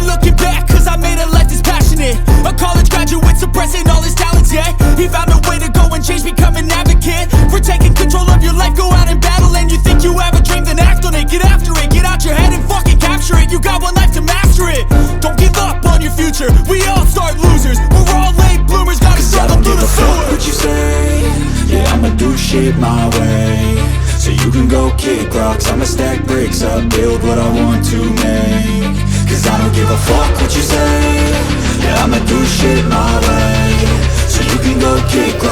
ain't looking back, cause I made a life that's passionate. A college graduate suppressing all his talents, yeah. He found a way to go and change, become an advocate for taking control of your life, go out and battle. And you think you have a dream, then act on it. Get after it, get out your head and fucking capture it. You got one life to master it. Don't give up on your future, we all start losers. We're all late bloomers, gotta struggle through the sewer. What you say, yeah, I'ma do shit my way. So you can go kick rocks, I'ma stack bricks up, build what I want to make. Cause I don't give a fuck what you say, yeah, I'ma do shit my way. So you can go kick